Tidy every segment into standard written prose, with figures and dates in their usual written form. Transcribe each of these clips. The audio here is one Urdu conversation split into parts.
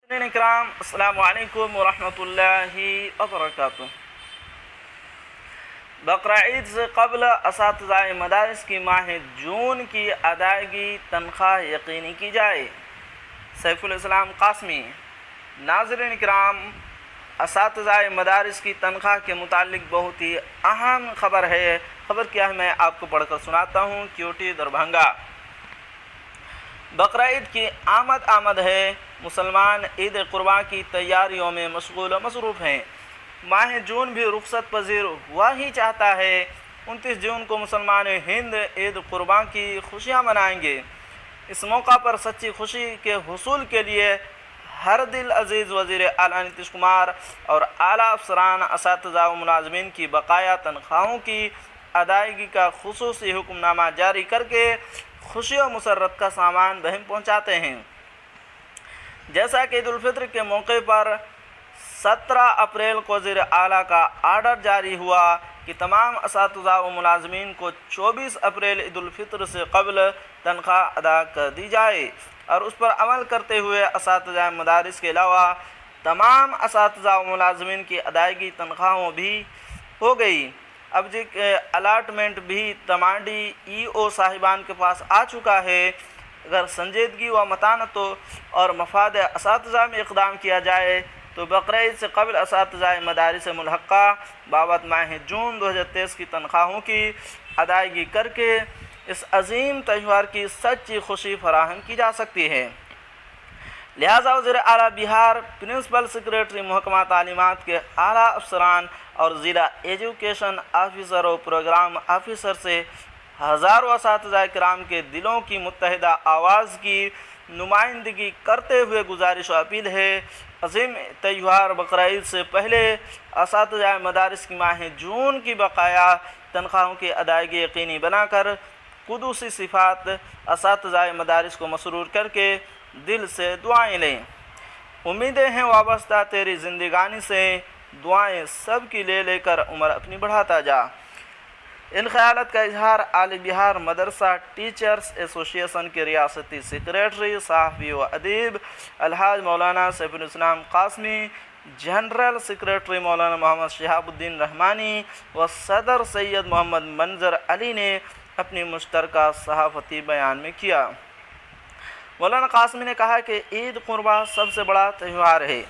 اکرام السلام علیکم ورحمۃ اللہ وبرکاتہ۔ بقرہ عید سے قبل اساتذہ مدارس کی ماہ جون کی ادائیگی تنخواہ یقینی کی جائے۔ سیف الاسلام قاسمی۔ ناظرین کرام، اساتذہ مدارس کی تنخواہ کے متعلق بہت ہی اہم خبر ہے۔ خبر کیا ہے میں آپ کو پڑھ کر سناتا ہوں۔ کیوٹی دربھنگا۔ بقرہ عید کی آمد ہے۔ مسلمان عید قرباں کی تیاریوں میں مشغول و مصروف ہیں۔ ماہ جون بھی رخصت پذیر ہوا ہی چاہتا ہے۔ 29 جون کو مسلمان ہند عید قرباں کی خوشیاں منائیں گے۔ اس موقع پر سچی خوشی کے حصول کے لیے ہر دل عزیز وزیر اعلیٰ نتیش کمار اور اعلیٰ افسران، اساتذہ و ملازمین کی بقایا تنخواہوں کی ادائیگی کا خصوصی حکم نامہ جاری کر کے خوشی و مسرت کا سامان بہم پہنچاتے ہیں۔ جیسا کہ عید الفطر کے موقع پر 17 اپریل کو وزیر اعلیٰ کا آرڈر جاری ہوا کہ تمام اساتذہ و ملازمین کو 24 اپریل عید الفطر سے قبل تنخواہ ادا کر دی جائے، اور اس پر عمل کرتے ہوئے اساتذہ مدارس کے علاوہ تمام اساتذہ و ملازمین کی ادائیگی تنخواہوں بھی ہو گئی۔ اب الاٹمنٹ بھی تماڈی ای او صاحبان کے پاس آ چکا ہے۔ اگر سنجیدگی و متانت اور مفاد اساتذہ میں اقدام کیا جائے تو بقرہ عید سے قبل اساتذہ مدارس ملحقہ بابت ماہ جون 2023 کی تنخواہوں کی ادائیگی کر کے اس عظیم تہوار کی سچی خوشی فراہم کی جا سکتی ہے۔ لہٰذا وزیر اعلیٰ بہار، پرنسپل سیکریٹری محکمہ تعلیمات کے اعلیٰ افسران اور ضلع ایجوکیشن آفیسر و پروگرام آفیسر سے ہزاروں اساتذہ کرام کے دلوں کی متحدہ آواز کی نمائندگی کرتے ہوئے گزارش و اپیل ہے۔ عظیم تہوار بقرہ عید سے پہلے اساتذہ مدارس کی ماہ جون کی بقایا تنخواہوں کی ادائیگی یقینی بنا کر قدوسی صفات اساتذہ مدارس کو مسرور کر کے دل سے دعائیں لیں۔ امیدیں ہیں وابستہ تیری زندگانی سے، دعائیں سب کی لے کر عمر اپنی بڑھاتا جا۔ ان خیالات کا اظہار آل بہار مدرسہ ٹیچرز ایسوسی ایشن کے ریاستی سیکریٹری، صحافی و ادیب الحاج مولانا سیف الاسلام قاسمی، جنرل سیکریٹری مولانا محمد شہاب الدین رحمانی و صدر سید محمد منظر علی نے اپنی مشترکہ صحافتی بیان میں کیا۔ مولانا قاسمی نے کہا کہ عید قرباں سب سے بڑا تہوار ہے،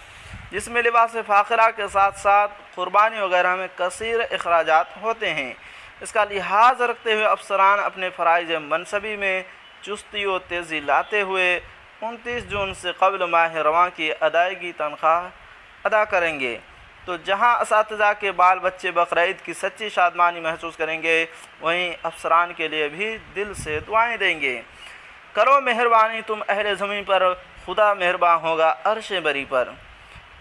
جس میں لباس فاخرہ کے ساتھ ساتھ قربانی وغیرہ میں کثیر اخراجات ہوتے ہیں۔ اس کا لحاظ رکھتے ہوئے افسران اپنے فرائض منصبی میں چستی و تیزی لاتے ہوئے 29 جون سے قبل ماہ رواں کی ادائیگی تنخواہ ادا کریں گے، تو جہاں اساتذہ کے بال بچے بقرہ عید کی سچی شادمانی محسوس کریں گے، وہیں افسران کے لیے بھی دل سے دعائیں دیں گے۔ کرو مہربانی تم اہل زمین پر، خدا مہرباں ہوگا عرش بری پر۔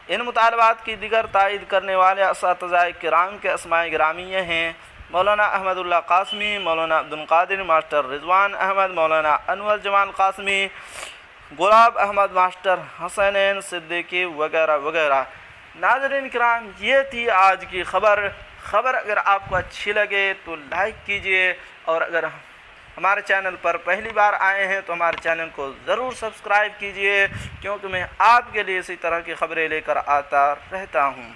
ان مطالبات کی دیگر تائید کرنے والے اساتذہ کرام کے اسماء گرامیہ ہیں: مولانا احمد اللہ قاسمی، مولانا عبد القادر ماسٹر رضوان احمد، مولانا انور جمال قاسمی، گلاب احمد ماسٹر حسنین صدیقی وغیرہ وغیرہ۔ ناظرین کرام، یہ تھی آج کی خبر اگر آپ کو اچھی لگے تو لائک کیجئے، اور اگر ہمارے چینل پر پہلی بار آئے ہیں تو ہمارے چینل کو ضرور سبسکرائب کیجئے، کیونکہ میں آپ کے لیے اسی طرح کی خبریں لے کر آتا رہتا ہوں۔